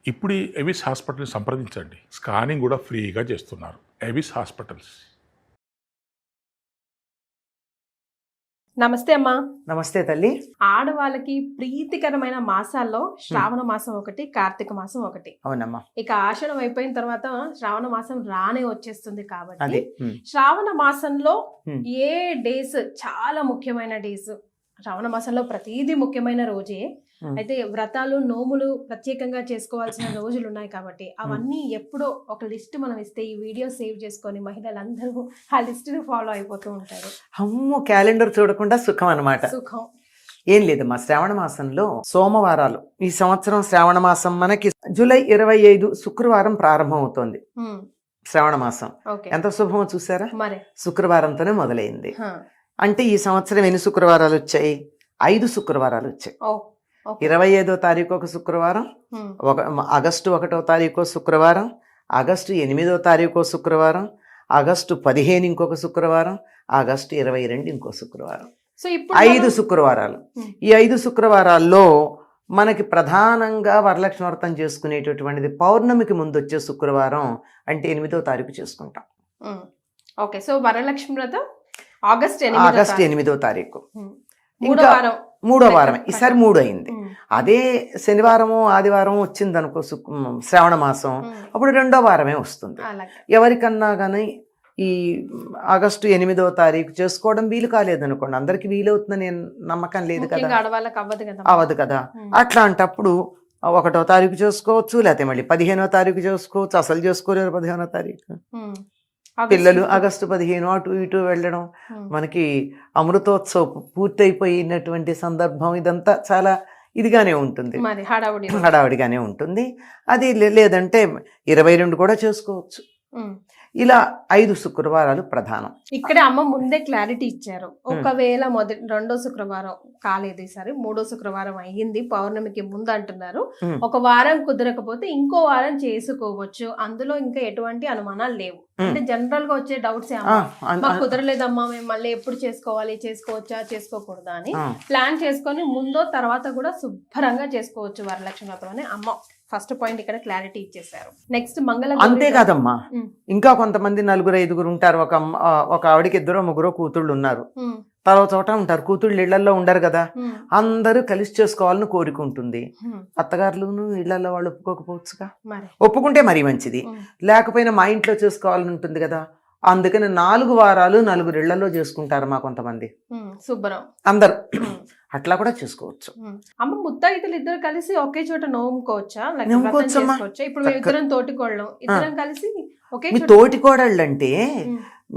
ఇప్పుడు ఈ ఎవిస్ హాస్పిటల్ని సంప్రదించండి. స్కానింగ్ కూడా ఫ్రీగా చేస్తున్నారు. Avis hospitals. నమస్తే అమ్మా. నమస్తే తల్లి. ఆడవాళ్ళకి ప్రీతికరమైన మాసాల్లో శ్రావణ మాసం ఒకటి, కార్తీక మాసం ఒకటి. అవునమ్మా. ఇక ఆషాఢం అయిపోయిన తర్వాత శ్రావణ మాసం రానే వచ్చేస్తుంది కాబట్టి అదే శ్రావణ మాసంలో ఏ డేస్ చాలా ముఖ్యమైన డేస్. శ్రావణ మాసంలో ప్రతిదీ ముఖ్యమైన రోజే. అయితే వ్రతాలు నోములు ప్రత్యేకంగా చేసుకోవాల్సిన రోజులు ఉన్నాయి కాబట్టి అవన్నీ ఎప్పుడో ఒక లిస్ట్ మనం ఇస్తే ఈ వీడియో సేవ్ చేసుకొని మహిళలందరూ ఆ లిస్ట్ ఫాలో అయిపోతూ ఉంటారు. అమ్మో, క్యాలెండర్ చూడకుండా సుఖం అన్నమాట. సుఖం ఏం లేదమ్మా, శ్రావణ మాసంలో సోమవారాలు. ఈ సంవత్సరం శ్రావణ మాసం మనకి జూలై 25 శుక్రవారం ప్రారంభం అవుతోంది. శ్రావణ మాసం ఎంత శుభమో చూసారా. మరి శుక్రవారంతోనే మొదలైంది. అంటే ఈ సంవత్సరం ఎన్ని శుక్రవారాలు వచ్చాయి? 5 శుక్రవారాలు వచ్చాయి. 25వ తారీఖు ఒక శుక్రవారం, ఆగస్టు 1వ తారీఖు శుక్రవారం, ఆగస్టు 8వ తారీఖు శుక్రవారం, ఆగస్టు 15 ఇంకొక శుక్రవారం, ఆగస్టు 22 ఇంకో శుక్రవారం. సో ఇప్పుడు 5 శుక్రవారాలు. ఈ 5 శుక్రవారాల్లో మనకి ప్రధానంగా వరలక్ష్మి వ్రతం చేసుకునేటటువంటిది పౌర్ణమికి ముందు వచ్చే శుక్రవారం, అంటే 8వ తారీఖు చేసుకుంటాం. ఓకే. సో వరలక్ష్మి వ్రతం ఆగస్ట్ 8వ తారీఖు. మూడో వారం. ఈసారి 3 అయింది. అదే శనివారము ఆదివారం వచ్చింది అనుకో శ్రావణ మాసం, అప్పుడు 2వ వారమే వస్తుంది. ఎవరికన్నా కానీ ఈ ఆగస్టు 8వ తారీఖు చేసుకోవడం వీలు కాలేదనుకోండి, అందరికి వీలవుతుందని నమ్మకం లేదు కదా, అవ్వదు కదా. అట్లాంటప్పుడు 1వ తారీఖు చేసుకోవచ్చు, లేకపోతే మళ్ళీ 15వ తారీఖు చేసుకోవచ్చు. అసలు చేసుకోలేరు 15వ తారీఖు. పిల్లలు ఆగస్టు 15 అటు ఇటు వెళ్ళడం, మనకి అమృతోత్సవ పూర్తయిపోయినటువంటి సందర్భం, ఇదంతా చాలా ఇదిగానే ఉంటుంది, హడావుడిగానే ఉంటుంది. అది లేదంటే 22 కూడా చేసుకోవచ్చు. ఇలా 5 శుక్రవారాలు ప్రధానం. ఇక్కడ అమ్మ ముందే క్లారిటీ ఇచ్చారు. ఒకవేళ రెండో శుక్రవారం కాలేదు, ఈసారి 3వ శుక్రవారం అయ్యింది, పౌర్ణమికి ముందు అంటున్నారు. ఒక వారం కుదరకపోతే ఇంకో వారం చేసుకోవచ్చు. అందులో ఇంకా ఎటువంటి అనుమానాలు లేవు. అంటే జనరల్ గా వచ్చే డౌట్స్ మాకు కుదరలేదమ్మా, మేము మళ్ళీ ఎప్పుడు చేసుకోవాలి, చేసుకోవచ్చా చేసుకోకూడదా అని ప్లాన్ చేసుకొని ముందో తర్వాత కూడా శుభ్రంగా చేసుకోవచ్చు వరలక్ష్మి వ్రతం అని అమ్మ ఫస్ట్ పాయింట్ ఇక్కడ క్లారిటీ ఇచ్చేసారు. నెక్స్ట్ మంగళ. అంతేకాదమ్మా, ఇంకా కొంతమంది 4-5 ఉంటారు. ఒక ఆవిడకి 2-3 కూతుళ్ళు ఉన్నారు. తర్వాత చోట ఉంటారు, కూతుళ్ళు ఇళ్లలో ఉండరు కదా, అందరూ కలిసి చేసుకోవాలని కోరుకుంటుంది. అత్తగారులను ఇళ్లలో వాళ్ళు ఒప్పుకోకపోవచ్చుగా. ఒప్పుకుంటే మరీ మంచిది, లేకపోయినా మా ఇంట్లో చేసుకోవాలని ఉంటుంది కదా. అందుకని 4 వారాలు 4 ఇళ్లలో చేసుకుంటారు మా కొంతమంది. శుభ్రం అందరు అట్లా కూడా చేసుకోవచ్చు. అమ్మ ముత్తైదులు ఇద్దరు కలిసి ఒకే చోట నోముకోవచ్చా? ఇప్పుడు ఇద్దరం తోటికోళ్ళం, ఇద్దరం కలిసి ఒకే తోటికోడళ్ళు అంటే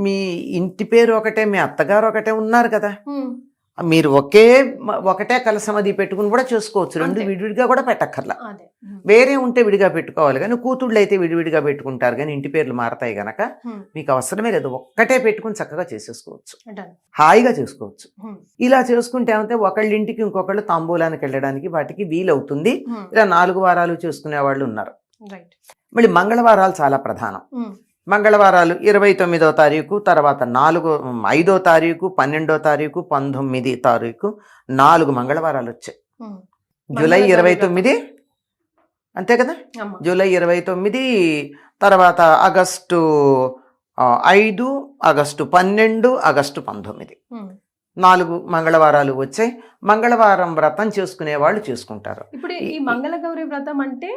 మీ ఇంటి పేరు ఒకటే, మీ అత్తగారు ఒకటే ఉన్నారు కదా, మీరు ఒకటే కలసం అది పెట్టుకుని కూడా చేసుకోవచ్చు. 2 విడివిడిగా కూడా పెట్టక్కర్లా. వేరే ఉంటే విడిగా పెట్టుకోవాలి, కానీ కూతుళ్ళు అయితే విడివిడిగా పెట్టుకుంటారు, కానీ ఇంటి పేర్లు మారతాయి గనక మీకు అవసరమే లేదు. ఒక్కటే పెట్టుకుని చక్కగా చేసేసుకోవచ్చు, హాయిగా చేసుకోవచ్చు. ఇలా చేసుకుంటే ఏమంటే ఒకళ్ళింటికి ఇంకొకళ్ళు తాంబూలానికి వెళ్ళడానికి వాటికి వీలవుతుంది. ఇలా 4 వారాలు చేసుకునే వాళ్ళు ఉన్నారు. మళ్ళీ మంగళవారాలు చాలా ప్రధానం. మంగళవారాలు 29వ తారీఖు, తర్వాత 5వ తారీఖు, 12వ తారీఖు, 19వ తారీఖు, 4 మంగళవారాలు వచ్చాయి. జూలై 29, అంతే కదా, జూలై 29, తర్వాత ఆగస్టు 5, ఆగస్టు 12, ఆగస్టు 19, 4 మంగళవారాలు వచ్చాయి. మంగళవారం వ్రతం చేసుకునే వాళ్ళు చేసుకుంటారు. ఇప్పుడు ఈ మంగళగౌరి వ్రతం అంటే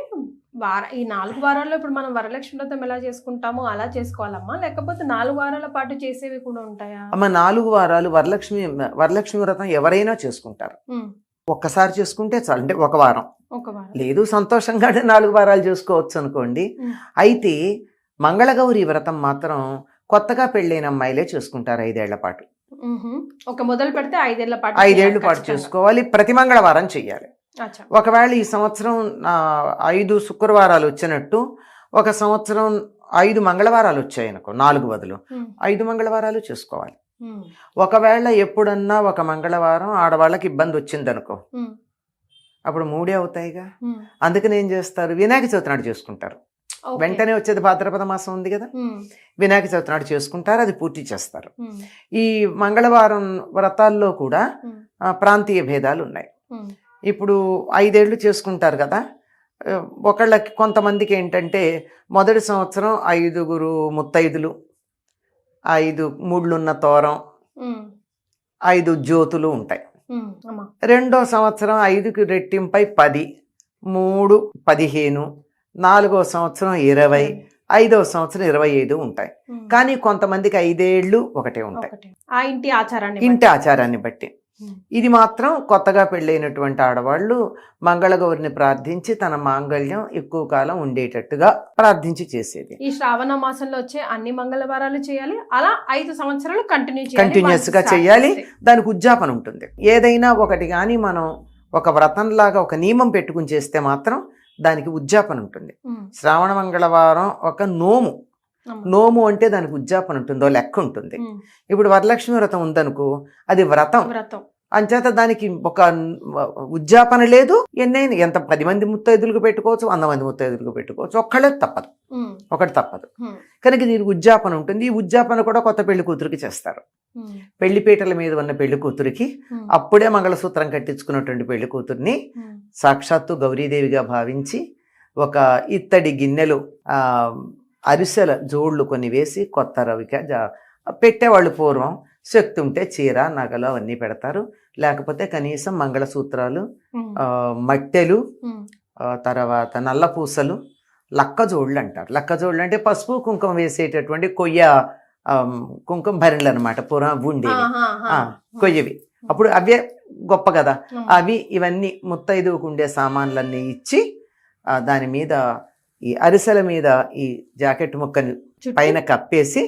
ఈ 4 వారాల్లో ఇప్పుడు మనం వరలక్ష్మి వ్రతం ఎలా చేసుకుంటామో అలా చేసుకోవాలమ్మా, లేకపోతే 4 వారాల పాటు చేసేవి కూడా ఉంటాయా? అమ్మ 4 వారాలు వరలక్ష్మి వ్రతం ఎవరైనా చేసుకుంటారు. ఒక్కసారి చేసుకుంటే చాలు, అంటే ఒక వారం. లేదు సంతోషంగా 4 వారాలు చేసుకోవచ్చు అనుకోండి. అయితే మంగళగౌరి వ్రతం మాత్రం కొత్తగా పెళ్ళైన అమ్మాయిలే చేసుకుంటారు 5 ఏళ్ల పాటు. మొదలు పెడితే 5 ఏళ్ల పాటు చేసుకోవాలి. ప్రతి మంగళవారం చెయ్యాలి. ఒకవేళ ఈ సంవత్సరం 5 శుక్రవారాలు వచ్చినట్టు ఒక సంవత్సరం 5 మంగళవారాలు వచ్చాయనుకో, 4 బదులు 5 మంగళవారాలు చేసుకోవాలి. ఒకవేళ ఎప్పుడన్నా ఒక మంగళవారం ఆడవాళ్ళకి ఇబ్బంది వచ్చిందనుకో, అప్పుడు 3 అవుతాయిగా. అందుకని ఏం చేస్తారు, వినాయక చవితి నాడు చేసుకుంటారు. వెంటనే వచ్చేది భాద్రపద మాసం ఉంది కదా, వినాయక చవితి నాడు చేసుకుంటారు, అది పూర్తి చేస్తారు. ఈ మంగళవారం వ్రతాల్లో కూడా ప్రాంతీయ భేదాలు ఉన్నాయి. ఇప్పుడు 5 ఏళ్ళు చేసుకుంటారు కదా, ఒకళ్ళకి కొంతమందికి ఏంటంటే మొదటి సంవత్సరం 5 ముత్తైదులు, 5 ముళ్ళున్న తోరం, 5 జ్యోతులు ఉంటాయి. రెండో సంవత్సరం 5కి రెట్టింపై 10, 3 15, 4వ సంవత్సరం 20, 5వ సంవత్సరం 25 ఉంటాయి. కానీ కొంతమందికి 5 ఏళ్ళు ఒకటే ఉంటాయి, ఆ ఇంటి ఆచారాన్ని బట్టి. ఇది మాత్రం కొత్తగా పెళ్ళైనటువంటి ఆడవాళ్ళు మంగళగౌరిని ప్రార్థించి తన మాంగళ్యం ఎక్కువ కాలం ఉండేటట్టుగా ప్రార్థించి చేసేది. ఈ శ్రావణ మాసంలో వచ్చే అన్ని మంగళవారాలు చేయాలి, అలా 5 సంవత్సరాలు కంటిన్యూస్ గా చేయాలి. దానికి ఉద్యాపన ఉంటుంది. ఏదైనా ఒకటి కానీ మనం ఒక వ్రతంలాగా ఒక నియమం పెట్టుకుని చేస్తే మాత్రం దానికి ఉద్యాపన ఉంటుంది. శ్రావణ మంగళవారం ఒక నోము అంటే దానికి ఉద్యాపన ఉంటుందో లెక్క ఉంటుంది. ఇప్పుడు వరలక్ష్మి వ్రతం ఉందనుకో, అది వ్రతం అంచేత దానికి ఒక ఉద్యాపన లేదు. ఎన్నైనా ఎంత 10 మంది ముత్తైదులకు పెట్టుకోవచ్చు, 100 మంది ముత్తైదులకు పెట్టుకోవచ్చు, ఒకటి తప్పదు. కనుక దీనికి ఉద్యాపన ఉంటుంది. ఈ ఉద్యాపన కూడా కొత్త పెళ్లి కూతురికి చేస్తారు. పెళ్లిపీటల మీద ఉన్న పెళ్లి కూతురికి అప్పుడే మంగళసూత్రం కట్టించుకున్నటువంటి పెళ్లి కూతుర్ని సాక్షాత్తు గౌరీదేవిగా భావించి ఒక ఇత్తడి గిన్నెలు అరిసెల జోళ్లు కొన్ని వేసి కొత్త రవిక పెట్టేవాళ్ళు. పూర్వం శక్తి ఉంటే చీర నగలు అవన్నీ పెడతారు, లేకపోతే కనీసం మంగళసూత్రాలు, మట్టెలు, తర్వాత నల్ల పూసలు, లక్కజోళ్ళు అంటారు. లక్కజోళ్ళు అంటే పసుపు కుంకుమ వేసేటటువంటి కుంకుమ భరణులు అనమాట. పూర్వం ఉండేవి కొయ్యవి. అప్పుడు అవే గొప్ప కదా. అవి ఇవన్నీ ముత్తైదువుకు ఉండే సామాన్లన్నీ ఇచ్చి దాని మీద ఈ అరిసెల మీద ఈ జాకెట్ ముక్కని పైన కప్పేసి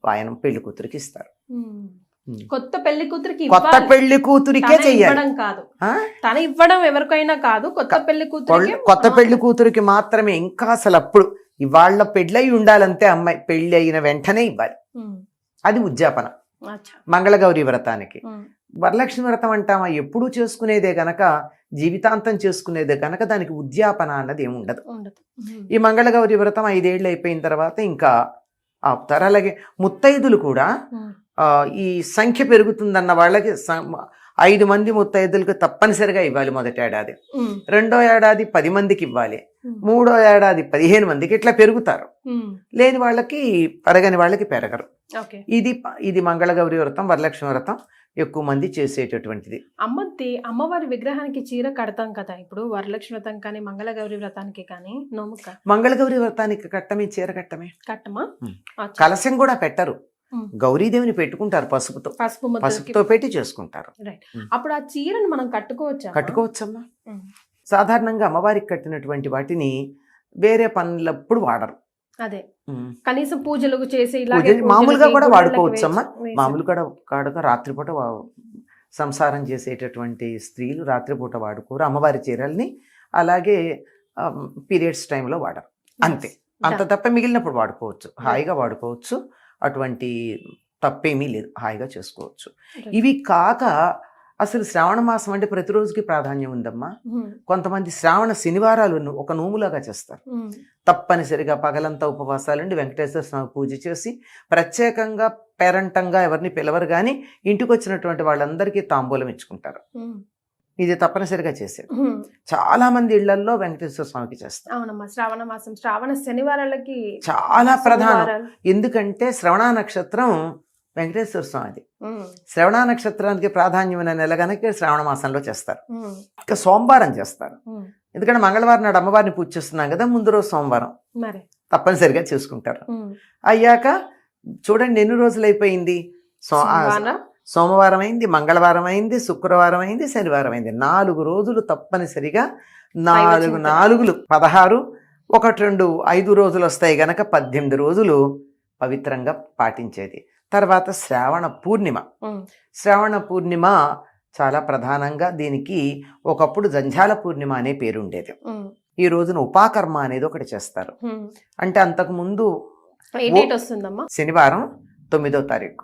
వాయనం పెళ్లి కూతురికి ఇస్తారు. కొత్త పెళ్లి కూతురికే చెయ్యాలి, తన ఇవ్వడం ఎవరికైనా కాదు, కొత్త పెళ్లి కూతురికి మాత్రమే. ఇంకా అసలు అప్పుడు ఇవాళ పెళ్ళయి ఉండాలంటే అమ్మాయి పెళ్లి అయిన వెంటనే ఇవ్వాలి. అది ఉద్యాపన మంగళగౌరి వ్రతానికి. వరలక్ష్మి వ్రతం అంటామా ఎప్పుడూ చేసుకునేదే గనక, జీవితాంతం చేసుకునేదే గనక దానికి ఉద్యాపన అన్నది ఏమి ఉండదు. ఈ మంగళగౌరి వ్రతం 5 ఏళ్ళు అయిపోయిన తర్వాత ఇంకా ఆపుతారు. అలాగే ముత్తైదులు కూడా ఈ సంఖ్య పెరుగుతుందన్న వాళ్ళకి 5 మంది ముత్తైదులకు తప్పనిసరిగా ఇవ్వాలి మొదటి ఏడాది. రెండో ఏడాది 10 మందికి ఇవ్వాలి. మూడో ఏడాది 15 మందికి. ఇట్లా పెరుగుతారు. లేని వాళ్ళకి పెరగని వాళ్ళకి పెరగరు. ఇది మంగళగౌరి వ్రతం, వరలక్ష్మి వ్రతం ఎక్కువ మంది చేసేటటువంటిది. అమ్మవారి విగ్రహానికి చీర కడతాం కదా. ఇప్పుడు వరలక్ష్మి వ్రతం కానీ మంగళగౌరి వ్రతానికి కానీ మంగళగౌరి వ్రతానికి కట్టమే, చీర కట్టమా. కలశం కూడా పెట్టరు. గౌరీదేవిని పెట్టుకుంటారు పసుపుతో పెట్టి చేసుకుంటారు. అప్పుడు ఆ చీరను మనం కట్టుకోవచ్చమ్మా. సాధారణంగా అమ్మవారికి కట్టినటువంటి వాటిని వేరే పనులప్పుడు వాడరు. అదే కనీసం పూజలు చేసి మామూలుగా కూడా వాడుకోవచ్చమ్మా. మామూలుగా రాత్రిపూట సంసారం చేసేటటువంటి స్త్రీలు రాత్రిపూట వాడుకోరు అమ్మవారి చీరల్ని. అలాగే పీరియడ్స్ టైంలో వాడరు, అంతే. అంత తప్ప మిగిలినప్పుడు వాడుకోవచ్చు, హాయిగా వాడుకోవచ్చు. అటువంటి తప్పేమీ లేదు, హాయిగా చేసుకోవచ్చు. ఇవి కాక అసలు శ్రావణ మాసం అంటే ప్రతిరోజుకి ప్రాధాన్యం ఉందమ్మా. కొంతమంది శ్రావణ శనివారాలు ఒక నోములాగా చేస్తారు. తప్పనిసరిగా పగలంతా ఉపవాసాలుండి వెంకటేశ్వర స్వామి పూజ చేసి ప్రత్యేకంగా పేరంటంగా ఎవరిని పిలవరు కానీ ఇంటికి వచ్చినటువంటి వాళ్ళందరికీ తాంబూలం ఇచ్చుకుంటారు. ఇది తప్పనిసరిగా చేసేది. చాలా మంది ఇళ్లలో వెంకటేశ్వర స్వామికి చేస్తారు. శ్రావణ మాసం శ్రావణ శనివారాలకి చాలా ప్రధానం. ఎందుకంటే శ్రవణ నక్షత్రం వెంకటేశ్వర స్వామిది. శ్రవణ నక్షత్రానికి ప్రాధాన్యమైన నెల కనుక శ్రావణ మాసంలో చేస్తారు. ఇంకా సోమవారం చేస్తారు. ఎందుకంటే మంగళవారం నాడు అమ్మవారిని పూజ చేస్తున్నాం కదా, ముందు రోజు సోమవారం తప్పనిసరిగా చేసుకుంటారు. అయ్యాక చూడండి ఎన్ని రోజులు అయిపోయింది. సోమవారం అయింది, మంగళవారం అయింది, శుక్రవారం అయింది, శనివారం అయింది. 4 రోజులు తప్పనిసరిగా 4 16, 1 2 5 రోజులు వస్తాయి గనక 18 రోజులు పవిత్రంగా పాటించేది. తర్వాత శ్రావణ పూర్ణిమ చాలా ప్రధానంగా దీనికి ఒకప్పుడు జంఝాల పూర్ణిమ అనే పేరు ఉండేది. ఈ రోజున ఉపాకర్మ అనేది ఒకటి చేస్తారు. అంటే అంతకు ముందు శనివారం 9వ తారీఖు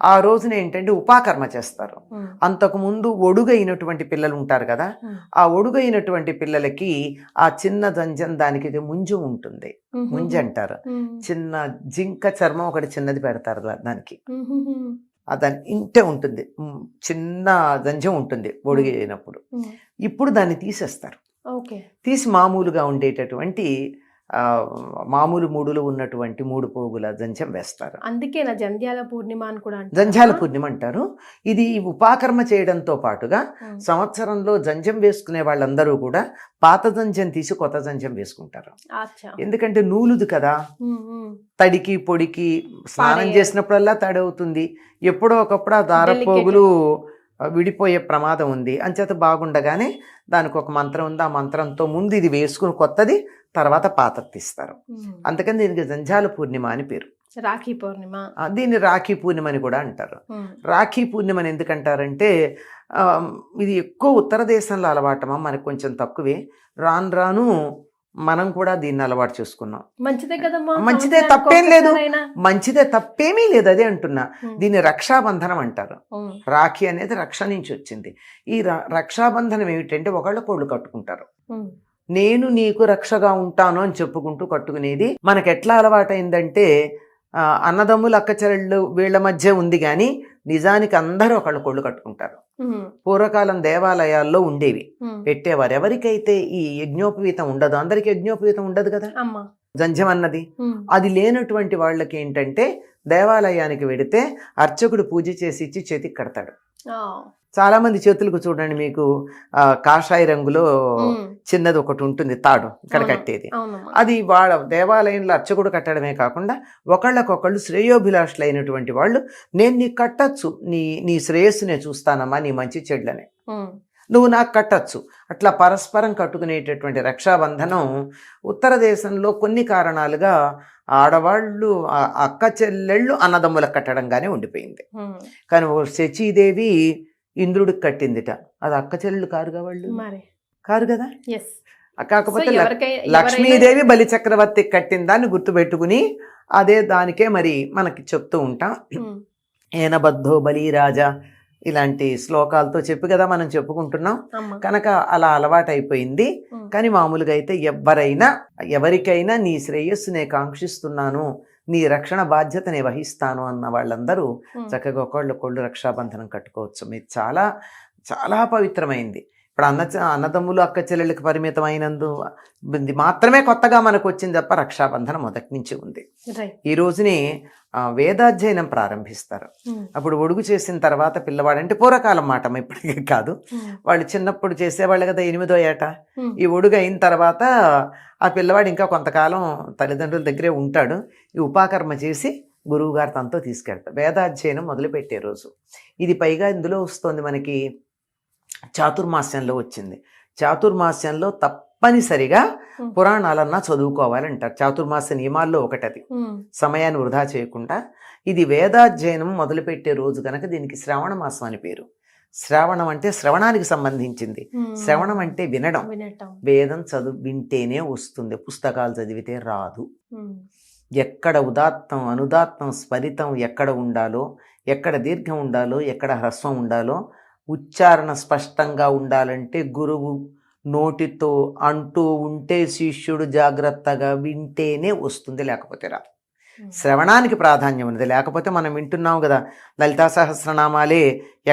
ఆ రోజున ఏంటంటే ఉపాకర్మ చేస్తారు. అంతకు ముందు ఒడుగైనటువంటి పిల్లలు ఉంటారు కదా, ఆ ఒడుగైనటువంటి పిల్లలకి ఆ చిన్న జంజం దానికి ముంజు ఉంటుంది, ముంజు అంటారు. చిన్న జింక చర్మం ఒకటి చిన్నది పెడతారు దానికి. దాని ఇంటే ఉంటుంది, చిన్న జంజం ఉంటుంది ఒడుగైనప్పుడు. ఇప్పుడు దాన్ని తీసేస్తారు. ఓకే. తీసి మామూలుగా ఉండేటటువంటి మామూలు మూడులు ఉన్నటువంటి 3 పోగుల జంధ్యం వేస్తారు. అందుకేనా జంధ్యాల పూర్ణిమ అని కూడా అంటారు? జంధ్యాల పూర్ణిమ అంటారు. ఇది ఉపాకర్మ చేయడంతో పాటుగా సంవత్సరంలో జంధ్యం వేసుకునే వాళ్ళందరూ కూడా పాత జంధ్యం తీసి కొత్త జంధ్యం వేసుకుంటారు. అచ్చా. ఎందుకంటే నూలుది కదా, తడికి పొడికి స్నానం చేసినప్పుడల్లా తడి అవుతుంది. ఎప్పుడో ఒకప్పుడు ఆ దారపోగులు విడిపోయే ప్రమాదం ఉంది. అంచేత బాగుండగానే దానికి ఒక మంత్రం ఉంది. ఆ మంత్రంతో ముందు ఇది వేసుకుని కొత్తది, తర్వాత పాతది తీస్తారు. అందుకని దీనికి జంధ్యాల పూర్ణిమ అని పేరు. రాఖీ పూర్ణిమ. దీన్ని రాఖీ పూర్ణిమ అని కూడా అంటారు. రాఖీ పూర్ణిమని ఎందుకంటారంటే ఇది ఎక్కువ ఉత్తర దేశంలో అలవాటమా, మనకు కొంచెం తక్కువే. రాను రాను మనం కూడా దీన్ని అలవాటు చేసుకున్నాం. మంచిదే కదమ్మా, మంచిదే, తప్పేం లేదు, మంచిదే, తప్పేమీ లేదు. అదే అంటున్నా, దీన్ని రక్షాబంధనం అంటారు. రాఖీ అనేది రక్ష నుంచి వచ్చింది. ఈ రక్షాబంధనం ఏమిటంటే ఒకళ్ళకొళ్ళు కట్టుకుంటారు. నేను నీకు రక్షగా ఉంటాను అని చెప్పుకుంటూ కట్టుకునేది. మనకు ఎట్లా అలవాటైందంటే అన్నదమ్ములు అక్క చెల్లెళ్ళు వీళ్ళ మధ్య ఉంది కానీ నిజానికి అందరూ ఒకళ్ళకొళ్ళు కట్టుకుంటారు. పూర్వకాలం దేవాలయాల్లో ఉండేవి, పెట్టేవారు. ఎవరికైతే ఈ యజ్ఞోపవీతం ఉండదు, అందరికి యజ్ఞోపవీతం ఉండదు కదా జంధ్యం అన్నది, అది లేనటువంటి వాళ్ళకి ఏంటంటే దేవాలయానికి వెడితే అర్చకుడు పూజ చేసి ఇచ్చి చేతికి కడతాడు. చాలా మంది చేతులకు చూడండి, మీకు కాషాయ రంగులో చిన్నది ఒకటి ఉంటుంది తాడు ఇక్కడ కట్టేది. అది వాళ్ళ దేవాలయంలో అర్చకుడు కట్టడమే కాకుండా ఒకళ్ళకొకళ్ళు శ్రేయోభిలాషులు అయినటువంటి వాళ్ళు, నేను నీకు కట్టచ్చు, నీ శ్రేయస్సు నేను చూస్తానమ్మా, నీ మంచి చెడ్లనే నువ్వు నాకు కట్టచ్చు, అట్లా పరస్పరం కట్టుకునేటటువంటి రక్షాబంధనం ఉత్తర దేశంలో కొన్ని కారణాలుగా ఆడవాళ్ళు అక్క చెల్లెళ్ళు అన్నదమ్ములకు కట్టడంగానే ఉండిపోయింది. కానీ శచీదేవి ఇంద్రుడికి కట్టిందిట, అది అక్క చెల్లెళ్ళు కారుగా, వాళ్ళు కారు కదా. కాకపోతే లక్ష్మీదేవి బలి చక్రవర్తికి కట్టిన దాన్ని గుర్తుపెట్టుకుని అదే దానికే మరి మనకి చెప్తూ ఉంటాం. ఏనబద్ధో బలిరాజా ఇలాంటి శ్లోకాలతో చెప్పి కదా మనం చెప్పుకుంటున్నాం. కనుక అలా అలవాటు అయిపోయింది. కానీ మామూలుగా అయితే ఎవరికైనా నీ శ్రేయస్సు నేను కాంక్షిస్తున్నాను, నీ రక్షణ బాధ్యత నేను వహిస్తాను అన్న వాళ్ళందరూ చక్కగా ఒకళ్ళొకళ్ళు రక్షాబంధనం కట్టుకోవచ్చు. మీరు చాలా చాలా పవిత్రమైంది. ఇప్పుడు అన్నదమ్ములు అక్క చెల్లెళ్ళకి పరిమితం అయినందు మాత్రమే కొత్తగా మనకు వచ్చింది తప్ప రక్షాబంధనం మొదటి నుంచి ఉంది. ఈ రోజునే వేదాధ్యయనం ప్రారంభిస్తారు. అప్పుడు ఒడుగు చేసిన తర్వాత పిల్లవాడు, అంటే పూర్వకాలం మాట, ఇప్పటికీ కాదు, వాళ్ళు చిన్నప్పుడు చేసేవాళ్ళు కదా 8వ ఏట. ఈ ఒడుగు అయిన తర్వాత ఆ పిల్లవాడు ఇంకా కొంతకాలం తల్లిదండ్రుల దగ్గరే ఉంటాడు. ఈ ఉపాకర్మ చేసి గురువు గారు తనతో తీసుకెళ్తారు. వేదాధ్యయనం మొదలుపెట్టే రోజు ఇది. పైగా ఇందులో వస్తుంది మనకి చాతుర్మాస్యంలో వచ్చింది. చాతుర్మాస్యంలో తప్పనిసరిగా పురాణాలన్నా చదువుకోవాలంటారు. చాతుర్మాస నియమాల్లో ఒకటది, సమయాన్ని వృధా చేయకుండా. ఇది వేదాధ్యయనం మొదలుపెట్టే రోజు కనుక దీనికి శ్రావణ మాసం అని పేరు. శ్రావణం అంటే శ్రవణానికి సంబంధించింది. శ్రవణం అంటే వినడం. వేదం వింటేనే వస్తుంది, పుస్తకాలు చదివితే రాదు. ఎక్కడ ఉదాత్తం అనుదాత్తం స్ఫరితం ఎక్కడ ఉండాలో, ఎక్కడ దీర్ఘం ఉండాలో, ఎక్కడ హ్రస్వం ఉండాలో, ఉచ్చారణ స్పష్టంగా ఉండాలంటే గురువు నోటితో అంటూ ఉంటే శిష్యుడు జాగ్రత్తగా వింటేనే వస్తుంది, లేకపోతే రాదు. శ్రవణానికి ప్రాధాన్యం ఉంది. లేకపోతే మనం వింటున్నాం కదా, లలితా సహస్రనామాలే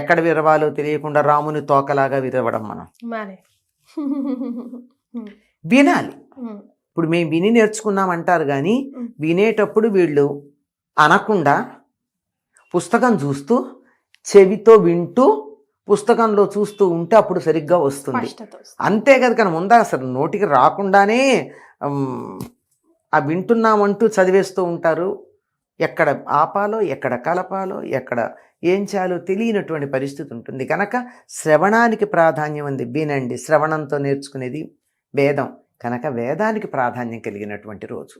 ఎక్కడ విరవాలో తెలియకుండా రాముని తోకలాగా విరవడం. మనం వినాలి. ఇప్పుడు మేము విని నేర్చుకున్నాం అంటారు కానీ వినేటప్పుడు వీళ్ళు అనకుండా పుస్తకం చూస్తూ చెవితో వింటూ పుస్తకంలో చూస్తూ ఉంటే అప్పుడు సరిగ్గా వస్తుంది. అంతే కదా, కానీ ముందా అసలు నోటికి రాకుండానే ఆ వింటున్నామంటూ చదివేస్తూ ఉంటారు. ఎక్కడ ఆపాలో, ఎక్కడ కలపాలో, ఎక్కడ ఏం చేయాలో తెలియనటువంటి పరిస్థితి ఉంటుంది. కనుక శ్రవణానికి ప్రాధాన్యం ఉంది. వినండి, శ్రవణంతో నేర్చుకునేది వేదం కనుక వేదానికి ప్రాధాన్యం కలిగినటువంటి రోజు.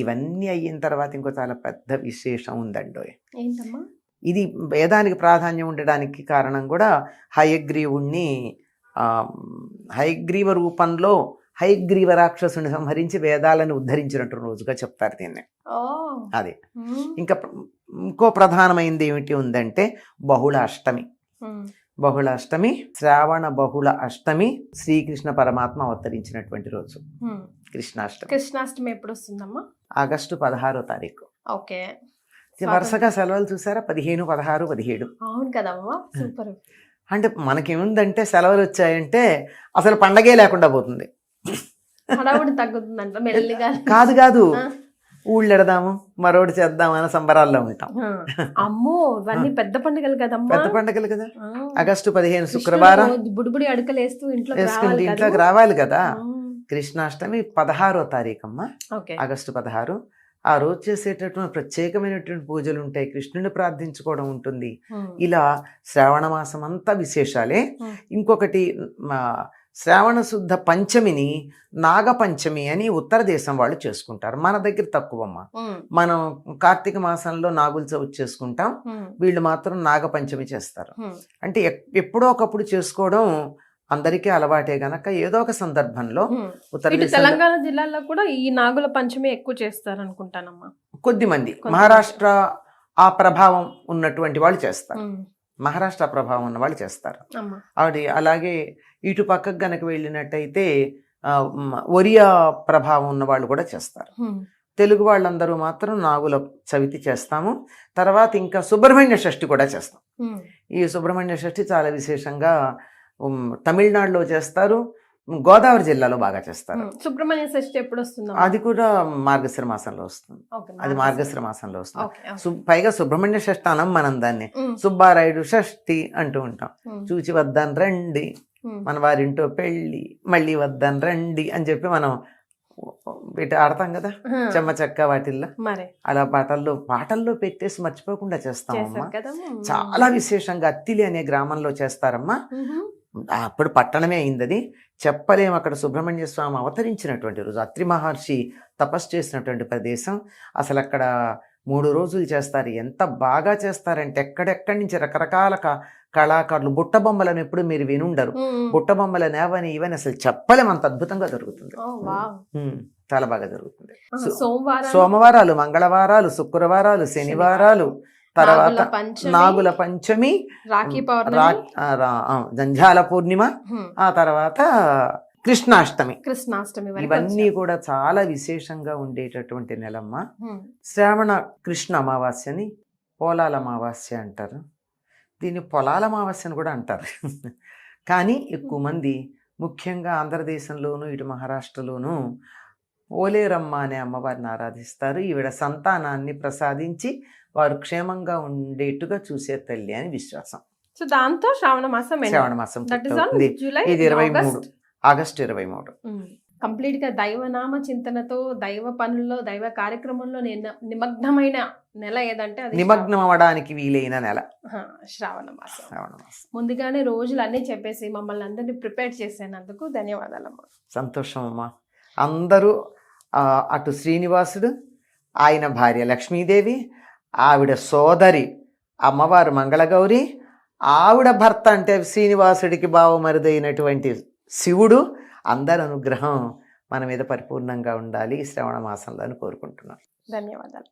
ఇవన్నీ అయిన తర్వాత ఇంకో చాలా పెద్ద విశేషం ఉందండి. ఇది వేదానికి ప్రాధాన్యం ఉండడానికి కారణం కూడా హయగ్రీవుణ్ణి హయగ్రీవ రూపంలో హయగ్రీవ రాక్షసుని సంహరించి వేదాలను ఉద్ధరించినట్టు రోజుగా చెప్తారు దీన్ని. అదే ఇంకా ఇంకో ప్రధానమైనది ఏమిటి ఉందంటే బహుళ అష్టమి. బహుళ అష్టమి, శ్రావణ బహుళ అష్టమి శ్రీకృష్ణ పరమాత్మ అవతరించినటువంటి రోజు కృష్ణాష్టమి. కృష్ణాష్టమి ఎప్పుడు వస్తుందమ్మా? ఆగస్టు 16వ తారీఖు. ఓకే. వరుసగా సెలవులు చూసారా, 15, 16, 17. అవును కదమ్మా, సూపర్. అంటే మనకేముందంటే సెలవులు వచ్చాయంటే అసలు పండగే లేకుండా పోతుంది. హడావుడి తగ్గుతుందంట మెల్లిగా. కాదు ఊళ్ళు ఎడదాము మరోటి చేద్దాం అనే సంబరాల్లో ఉంటాం. అమ్మో ఇవన్నీ పెద్ద పండుగలు కదమ్మా. పెద్ద పండుగలు కదా. ఆగస్టు 15 శుక్రవారం బుడిబుడి అడుకలు వేసుకుంటే ఇంట్లోకి రావాలి కదా. కృష్ణాష్టమి 16వ తారీఖు అమ్మ, ఓకే. ఆగస్టు 16. ఆ రోజు చేసేటటువంటి ప్రత్యేకమైనటువంటి పూజలు ఉంటాయి, కృష్ణుని ప్రార్థించుకోవడం ఉంటుంది. ఇలా శ్రావణ మాసం అంతా విశేషాలే. ఇంకొకటి శ్రావణ శుద్ధ పంచమిని నాగపంచమి అని ఉత్తర దేశం వాళ్ళు చేసుకుంటారు. మన దగ్గర తక్కువమ్మ. మనం కార్తీక మాసంలో నాగుల చవితి చేసుకుంటాం, వీళ్ళు మాత్రం నాగపంచమి చేస్తారు. అంటే ఎప్పుడో ఒకప్పుడు చేసుకోవడం అందరికీ అలవాటే గనక ఏదో ఒక సందర్భంలో తెలంగాణ జిల్లాలో కూడా ఈ నాగుల పంచమి ఎక్కువ చేస్తారు అనుకుంటానమ్మా. కొద్దిమంది మహారాష్ట్ర ఆ ప్రభావం ఉన్నటువంటి వాళ్ళు చేస్తారు, మహారాష్ట్ర ప్రభావం ఉన్న వాళ్ళు చేస్తారు. ఆవిడ అలాగే ఇటు పక్కకు గనక వెళ్ళినట్టయితే ఒరియా ప్రభావం ఉన్న వాళ్ళు కూడా చేస్తారు. తెలుగు వాళ్ళందరూ మాత్రం నాగుల చవితి చేస్తాము. తర్వాత ఇంకా సుబ్రహ్మణ్య షష్ఠి కూడా చేస్తాం. ఈ సుబ్రహ్మణ్య షష్ఠి చాలా విశేషంగా తమిళనాడులో చేస్తారు, గోదావరి జిల్లాలో బాగా చేస్తారు. సుబ్రహ్మణ్య షష్ఠి ఎప్పుడు వస్తుంది? అది కూడా మార్గశిర మాసంలో వస్తుంది. అది మార్గశిర మాసంలో వస్తుంది. పైగా సుబ్రహ్మణ్య షష్ఠి అనం మనం దాన్ని సుబ్బారాయుడు షష్ఠి అంటూ ఉంటాం. చూచి వద్దాను రండి, మన వారింటో పెళ్ళి, మళ్ళీ వద్దాను రండి అని చెప్పి మనం వీటి ఆడతాం కదా చెమ్మ చెక్క వాటిల్లో. అలా పాటల్లో పెట్టేసి మర్చిపోకుండా చేస్తామమ్మా. చాలా విశేషంగా అత్తిలి అనే గ్రామంలో చేస్తారమ్మా. అప్పుడు పట్టణమే అయింది అది, చెప్పలేము. అక్కడ సుబ్రహ్మణ్య స్వామి అవతరించినటువంటి రోజు, అత్రి మహర్షి తపస్సు చేసినటువంటి ప్రదేశం. అసలు అక్కడ 3 రోజులు చేస్తారు. ఎంత బాగా చేస్తారంటే ఎక్కడెక్కడి నుంచి రకరకాల కళాకారులు, బుట్ట బొమ్మలను ఎప్పుడు మీరు వినుండరు. బుట్ట బొమ్మల నేవని ఇవని అసలు చెప్పలేము, అంత అద్భుతంగా జరుగుతుంది. చాలా బాగా జరుగుతుంది. సోమవారాలు, మంగళవారాలు, శుక్రవారాలు, శనివారాలు, తర్వాత నాగుల పంచమి, జంఝాల పూర్ణిమ, ఆ తర్వాత కృష్ణాష్టమి. ఇవన్నీ కూడా చాలా విశేషంగా ఉండేటటువంటి నెలమ్మ. శ్రావణ కృష్ణ అమావాస్యని పోలాల అమావాస్య అంటారు, దీన్ని పొలాల అమావాస్య అని కూడా అంటారు. కానీ ఎక్కువ మంది ముఖ్యంగా ఆంధ్రదేశంలోను ఇటు మహారాష్ట్రలోను పోలేరమ్మ అనే అమ్మవారిని ఆరాధిస్తారు. ఈవిడ సంతానాన్ని ప్రసాదించి వారు క్షేమంగా ఉండేట్టుగా చూసే తల్లి అని విశ్వాసం. సో దాంతో శ్రావణ మాసం ఇది 23 ఆగస్టు 23. కంప్లీట్ గా దైవనామ చింతనతో దైవ పనుల్లో దైవ కార్యక్రమంలో నిమగ్నమైన నెల ఏదంటే అది నిమగ్నం అవ్వడానికి వీలైన నెల శ్రావణ మాసం. ముందుగానే రోజులు అన్నీ చెప్పేసి మమ్మల్ని అందరినీ ప్రిపేర్ చేసేందుకు ధన్యవాదాలమ్మా. సంతోషం అమ్మా. అందరూ అటు శ్రీనివాసుడు, ఆయన భార్య లక్ష్మీదేవి, ఆవిడ సోదరి అమ్మవారు మంగళగౌరి, ఆవిడ భర్త అంటే శ్రీనివాసుడికి బావమరుదైనటువంటి శివుడు, అందరి అనుగ్రహం మన మీద పరిపూర్ణంగా ఉండాలి శ్రవణ మాసంలో అని కోరుకుంటున్నాను. ధన్యవాదాలు.